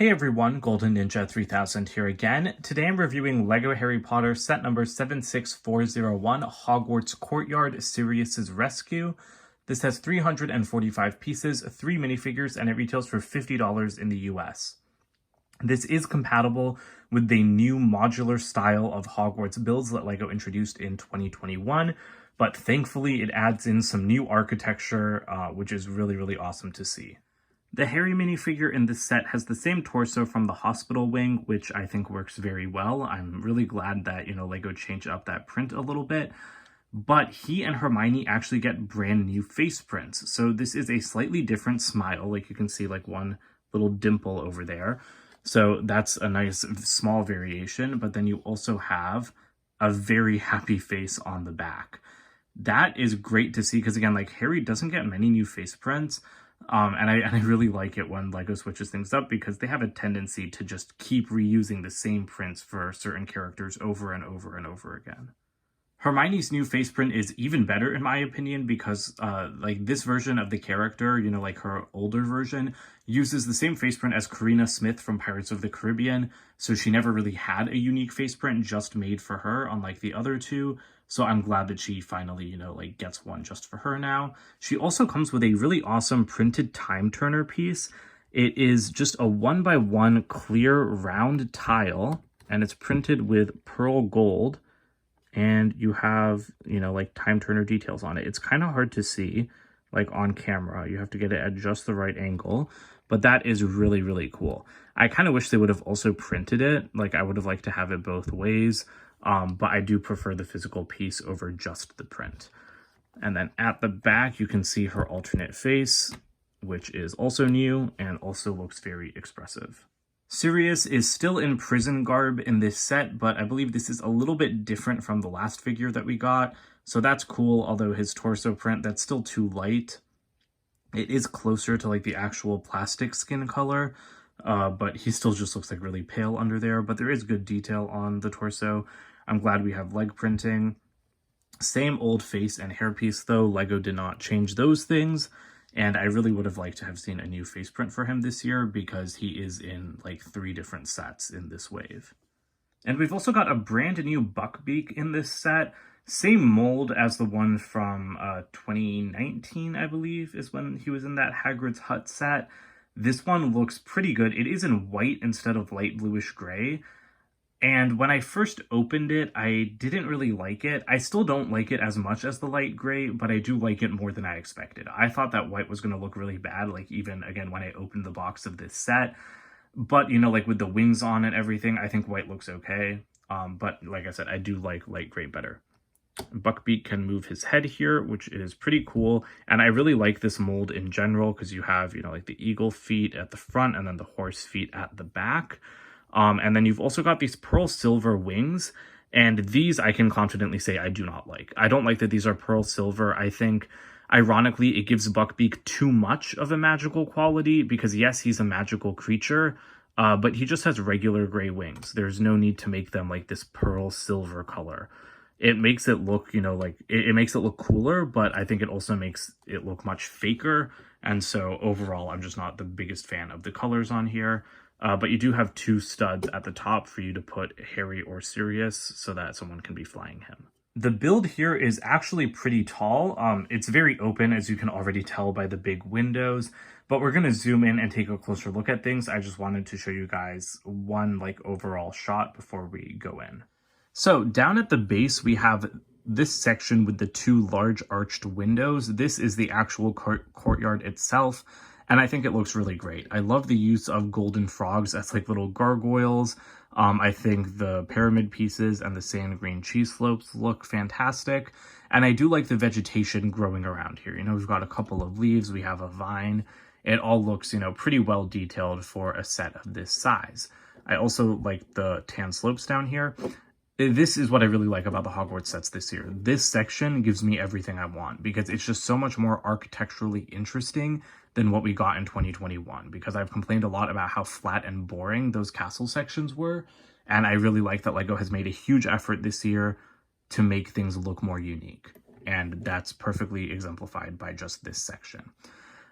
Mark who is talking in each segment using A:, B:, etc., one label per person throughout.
A: Hey everyone, Golden Ninja 3000 here again. Today I'm reviewing LEGO Harry Potter set number 76401, Hogwarts Courtyard, Sirius's Rescue. This has 345 pieces, 3 minifigures, and it retails for $50 in the US. This is compatible with the new modular style of Hogwarts builds that LEGO introduced in 2021, but thankfully it adds in some new architecture, which is really awesome to see. The Harry minifigure in this set has the same torso from the hospital wing, which I think works very well. I'm really glad that, LEGO changed up that print a little bit. But he and Hermione actually get brand new face prints. So this is a slightly different smile. Like you can see like one little dimple over there. So that's a nice small variation. But then you also have a very happy face on the back. That is great to see because, again, like Harry doesn't get many new face prints. And I really like it when LEGO switches things up because they have a tendency to just keep reusing the same prints for certain characters over and over and over again. Hermione's new face print is even better in my opinion because like this version of the character, like her older version, uses the same face print as Karina Smith from Pirates of the Caribbean. So she never really had a unique face print just made for her, unlike the other two. So I'm glad that she finally, like gets one just for her now. She also comes with a really awesome printed time turner piece. It is just a 1x1 clear round tile, and it's printed with pearl gold. And you have, like time turner details on it. It's kind of hard to see, like on camera. You have to get it at just the right angle. But that is really cool. I kind of wish they would have also printed it. Like I would have liked to have it both ways. But I do prefer the physical piece over just the print. And then at the back, you can see her alternate face, which is also new and also looks very expressive. Sirius is still in prison garb in this set, but I believe this is a little bit different from the last figure that we got. So that's cool, although his torso print, that's still too light. It is closer to like the actual plastic skin color, but he still just looks like really pale under there. But there is good detail on the torso. I'm glad we have leg printing. Same old face and hairpiece though. LEGO did not change those things. And I really would have liked to have seen a new face print for him this year because he is in like 3 different sets in this wave. And we've also got a brand new Buckbeak in this set. Same mold as the one from 2019, I believe, is when he was in that Hagrid's Hut set. This one looks pretty good. It is in white instead of light bluish gray. And when I first opened it, I didn't really like it. I still don't like it as much as the light gray, but I do like it more than I expected. I thought that white was going to look really bad, like even, again, when I opened the box of this set. But, like with the wings on and everything, I think white looks okay. But like I said, I do like light gray better. Buckbeak can move his head here, which is pretty cool. And I really like this mold in general because you have, like the eagle feet at the front and then the horse feet at the back. And then you've also got these pearl silver wings, and these I can confidently say I do not like. I don't like that these are pearl silver. I think, ironically, it gives Buckbeak too much of a magical quality because, yes, he's a magical creature, but he just has regular gray wings. There's no need to make them like this pearl silver color. It makes it look, like it makes it look cooler, but I think it also makes it look much faker. And so overall, I'm just not the biggest fan of the colors on here. But you do have 2 studs at the top for you to put Harry or Sirius so that someone can be flying him. The build here is actually pretty tall. It's very open, as you can already tell by the big windows, but we're going to zoom in and take a closer look at things. I just wanted to show you guys one overall shot before we go in. So down at the base, we have this section with the 2 large arched windows. This is the actual courtyard itself. And I think it looks really great. I love the use of golden frogs as like little gargoyles. I think the pyramid pieces and the sand green cheese slopes look fantastic. And I do like the vegetation growing around here. We've got a couple of leaves, we have a vine. It all looks, pretty well detailed for a set of this size. I also like the tan slopes down here. This is what I really like about the Hogwarts sets this year. This section gives me everything I want because it's just so much more architecturally interesting than what we got in 2021, because I've complained a lot about how flat and boring those castle sections were. And I really like that LEGO has made a huge effort this year to make things look more unique. And that's perfectly exemplified by just this section.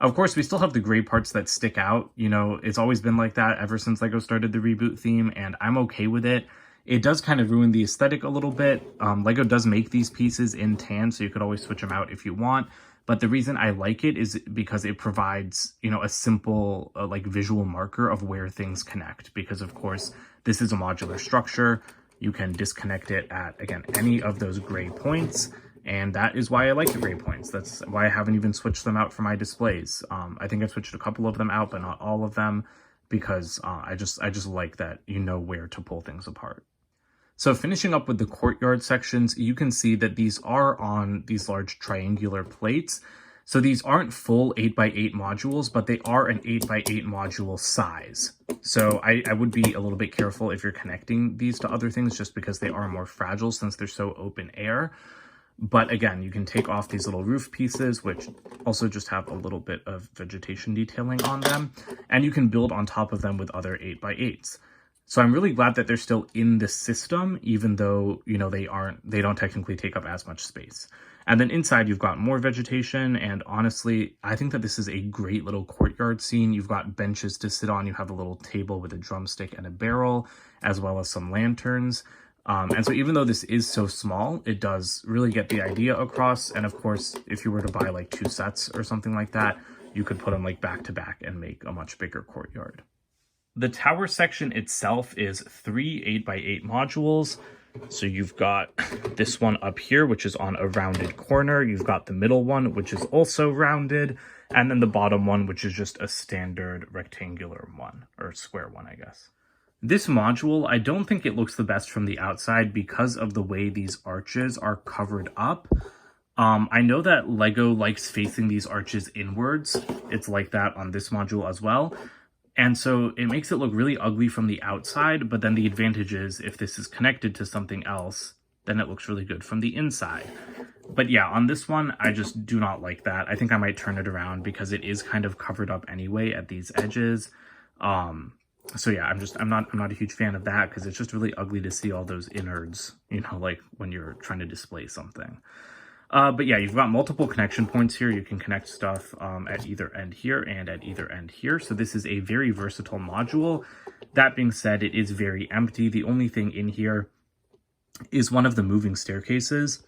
A: Of course, we still have the gray parts that stick out. You know, it's always been like that ever since LEGO started the reboot theme, and I'm okay with it. It does kind of ruin the aesthetic a little bit. LEGO does make these pieces in tan, so you could always switch them out if you want. But the reason I like it is because it provides, you know, a simple like visual marker of where things connect. Because of course, this is a modular structure. You can disconnect it at, again, any of those gray points. And that is why I like the gray points. That's why I haven't even switched them out for my displays. I think I've switched a couple of them out, but not all of them, because I just like that you know where to pull things apart. So finishing up with the courtyard sections, you can see that these are on these large triangular plates. So these aren't full 8x8 modules, but they are an 8x8 module size. So I would be a little bit careful if you're connecting these to other things, just because they are more fragile since they're so open air. But again, you can take off these little roof pieces, which also just have a little bit of vegetation detailing on them, and you can build on top of them with other 8x8s. So I'm really glad that they're still in the system, even though, you know, they don't technically take up as much space. And then inside you've got more vegetation, and honestly, I think that this is a great little courtyard scene. You've got benches to sit on, you have a little table with a drumstick and a barrel, as well as some lanterns. And so even though this is so small, it does really get the idea across. And of course, if you were to buy like 2 sets or something like that, you could put them like back to back and make a much bigger courtyard. The tower section itself is 3 8x8 modules. So you've got this one up here, which is on a rounded corner. You've got the middle one, which is also rounded. And then the bottom one, which is just a standard rectangular one, or square one, I guess. This module, I don't think it looks the best from the outside because of the way these arches are covered up. I know that LEGO likes facing these arches inwards. It's like that on this module as well. And so it makes it look really ugly from the outside, but then the advantage is if this is connected to something else, then it looks really good from the inside. But yeah, on this one, I just do not like that. I think I might turn it around because it is kind of covered up anyway at these edges. So yeah, I'm not a huge fan of that because it's just really ugly to see all those innards, you know, like when you're trying to display something. But yeah, you've got multiple connection points here. You can connect stuff at either end here and at either end here. So this is a very versatile module. That being said, it is very empty. The only thing in here is one of the moving staircases.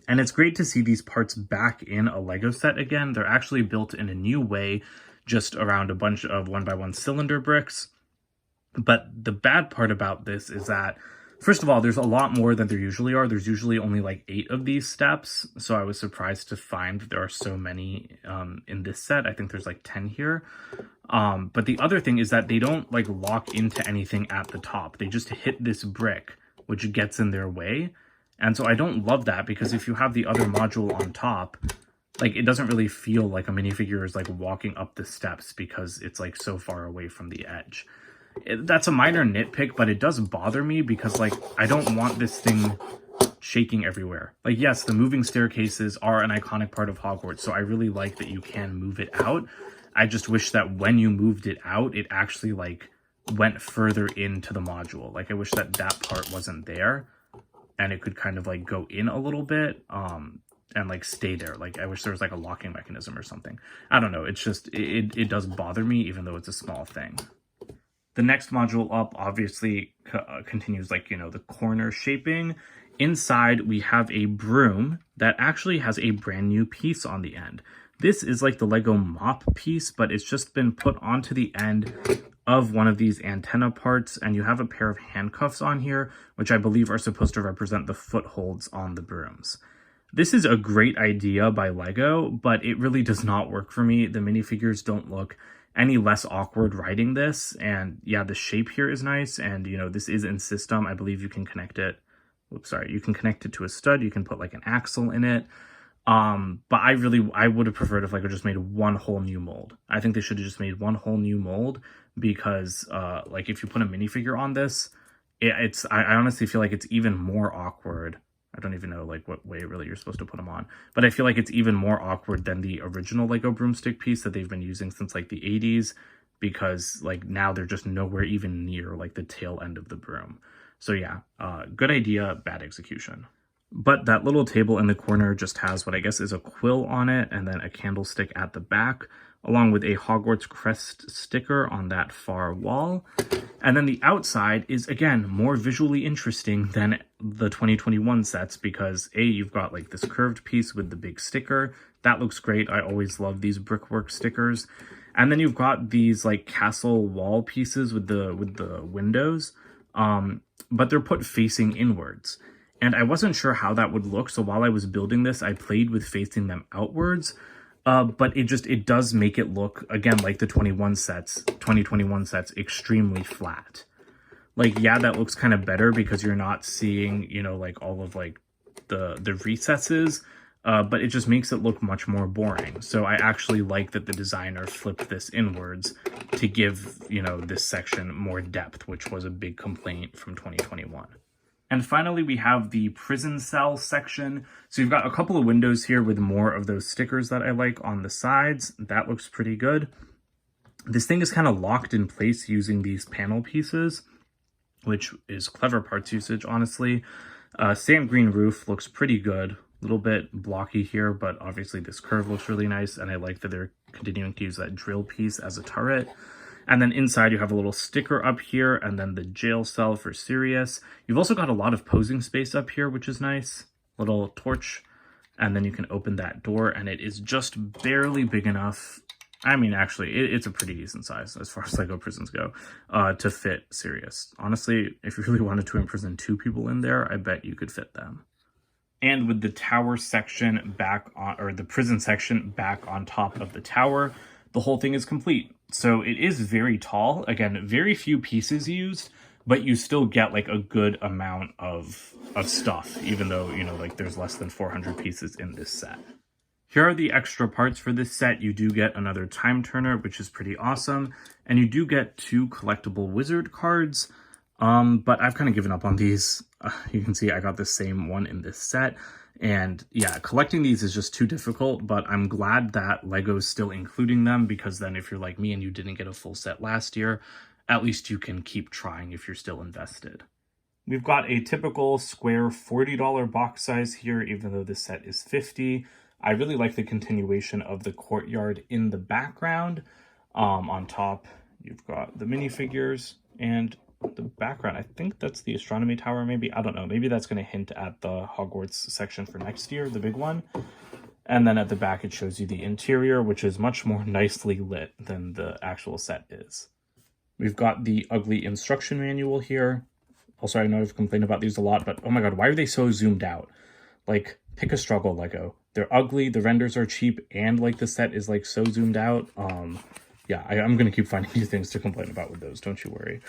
A: And it's great to see these parts back in a LEGO set again. They're actually built in a new way, just around a bunch of 1x1 cylinder bricks. But the bad part about this is that, first of all, there's a lot more than there usually are. There's usually only like 8 of these steps. So I was surprised to find that there are so many in this set. I think there's like 10 here. But the other thing is that they don't like lock into anything at the top. They just hit this brick, which gets in their way. And so I don't love that because if you have the other module on top, like it doesn't really feel like a minifigure is like walking up the steps because it's like so far away from the edge. That's a minor nitpick, but it does bother me because like I don't want this thing shaking everywhere. Like, yes, the moving staircases are an iconic part of Hogwarts, so I really like that you can move it out. I just wish that when you moved it out, it actually like went further into the module. Like I wish that that part wasn't there and it could kind of like go in a little bit and like stay there. Like I wish there was like a locking mechanism or something. I don't know. It's just, it does bother me even though it's a small thing. The next module up obviously continues like, you know, the corner shaping. Inside we have a broom that actually has a brand new piece on the end. This is like the LEGO mop piece, but it's just been put onto the end of one of these antenna parts, and you have a pair of handcuffs on here, which I believe are supposed to represent the footholds on the brooms. This is a great idea by LEGO, but it really does not work for me. The minifigures don't look any less awkward riding this, and yeah, the shape here is nice, and you know, this is in system. I believe you can connect it, you can connect it to a stud, you can put like an axle in it. But I would have preferred if LEGO just made one whole new mold. I think they should have just made one whole new mold because, like if you put a minifigure on this, I honestly feel like it's even more awkward. I don't even know like what way really you're supposed to put them on, but I feel like it's even more awkward than the original LEGO broomstick piece that they've been using since like the 80s, because like now they're just nowhere even near like the tail end of the broom. So yeah, good idea, bad execution. But that little table in the corner just has what I guess is a quill on it, and then a candlestick at the back, along with a Hogwarts crest sticker on that far wall. And then the outside is, again, more visually interesting than the 2021 sets because, A, you've got like this curved piece with the big sticker. That looks great. I always love these brickwork stickers. And then you've got these like castle wall pieces with the windows, but they're put facing inwards. And I wasn't sure how that would look, so while I was building this, I played with facing them outwards. But it does make it look, again, like the 2021 sets, extremely flat. Like, yeah, that looks kind of better because you're not seeing, you know, like all of like the recesses, but it just makes it look much more boring. So I actually like that the designer flipped this inwards to give, you know, this section more depth, which was a big complaint from 2021. And finally, we have the prison cell section. So you've got a couple of windows here with more of those stickers that I like on the sides. That looks pretty good. This thing is kind of locked in place using these panel pieces, which is clever parts usage, honestly. Sand green roof looks pretty good. A little bit blocky here, but obviously this curve looks really nice. And I like that they're continuing to use that drill piece as a turret. And then inside you have a little sticker up here and then the jail cell for Sirius. You've also got a lot of posing space up here, which is nice. Little torch. And then you can open that door and it is just barely big enough. I mean, actually, it's a pretty decent size as far as LEGO prisons go, to fit Sirius. Honestly, if you really wanted to imprison 2 people in there, I bet you could fit them. And with the tower section back on, or the prison section back on top of the tower, the whole thing is complete. So it is very tall. Again, very few pieces used, but you still get like a good amount of stuff, even though, you know, like there's less than 400 pieces in this set. Here are the extra parts for this set. You do get another time turner, which is pretty awesome. And you do get 2 collectible wizard cards. But I've kind of given up on these. You can see I got the same one in this set. And yeah, collecting these is just too difficult, but I'm glad that LEGO's still including them because then if you're like me and you didn't get a full set last year, at least you can keep trying if you're still invested. We've got a typical square $40 box size here, even though this set is $50. I really like the continuation of the courtyard in the background. On top, you've got the minifigures and the background. I think that's the astronomy tower, maybe. I don't know. Maybe that's going to hint at the Hogwarts section for next year, the big one. And then at the back, it shows you the interior, which is much more nicely lit than the actual set is. We've got the ugly instruction manual here. Also, I know I've complained about these a lot, but oh my god, why are they so zoomed out? Like, pick a struggle, LEGO. They're ugly, the renders are cheap, and like the set is like so zoomed out. Yeah, I'm going to keep finding new things to complain about with those, don't you worry.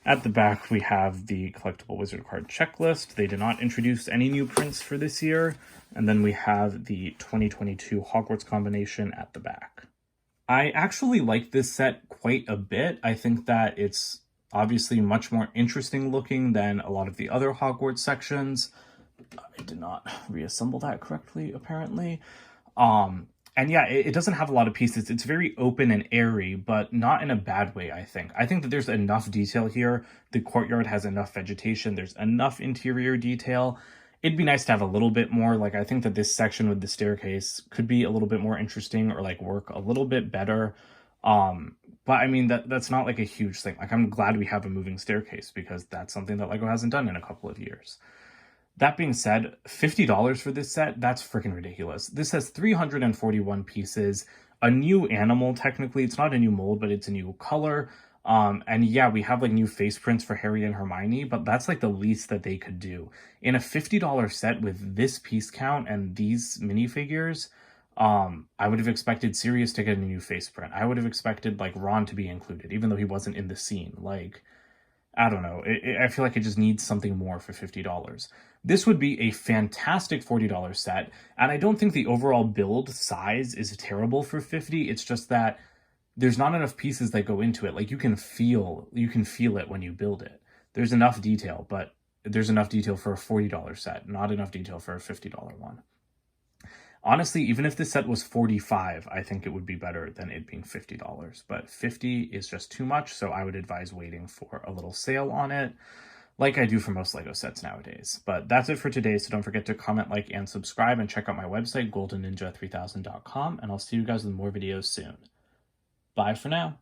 A: At the back, we have the collectible wizard card checklist. They did not introduce any new prints for this year. And then we have the 2022 Hogwarts combination at the back. I actually like this set quite a bit. I think that it's obviously much more interesting looking than a lot of the other Hogwarts sections. I did not reassemble that correctly, apparently. And yeah, it doesn't have a lot of pieces. It's very open and airy, but not in a bad way, I think. I think that there's enough detail here. The courtyard has enough vegetation. There's enough interior detail. It'd be nice to have a little bit more. Like, I think that this section with the staircase could be a little bit more interesting or, like, work a little bit better. But, I mean, that's not, like, a huge thing. Like, I'm glad we have a moving staircase because that's something that LEGO hasn't done in a couple of years. That being said, $50 for this set, that's freaking ridiculous. This has 341 pieces, a new animal, technically. It's not a new mold, but it's a new color. And yeah, we have like new face prints for Harry and Hermione, but that's like the least that they could do. In a $50 set with this piece count and these minifigures, I would have expected Sirius to get a new face print. I would have expected like Ron to be included, even though he wasn't in the scene. Like, I don't know. I feel like it just needs something more for $50. This would be a fantastic $40 set, and I don't think the overall build size is terrible for $50. It's just that there's not enough pieces that go into it. Like, you can feel it when you build it. There's enough detail, but there's enough detail for a $40 set, not enough detail for a $50 one. Honestly, even if this set was $45, I think it would be better than it being $50. But $50 is just too much, so I would advise waiting for a little sale on it. like I do for most LEGO sets nowadays. But that's it for today, so don't forget to comment, like, and subscribe, and check out my website, goldenninja3000.com, and I'll see you guys with more videos soon. Bye for now.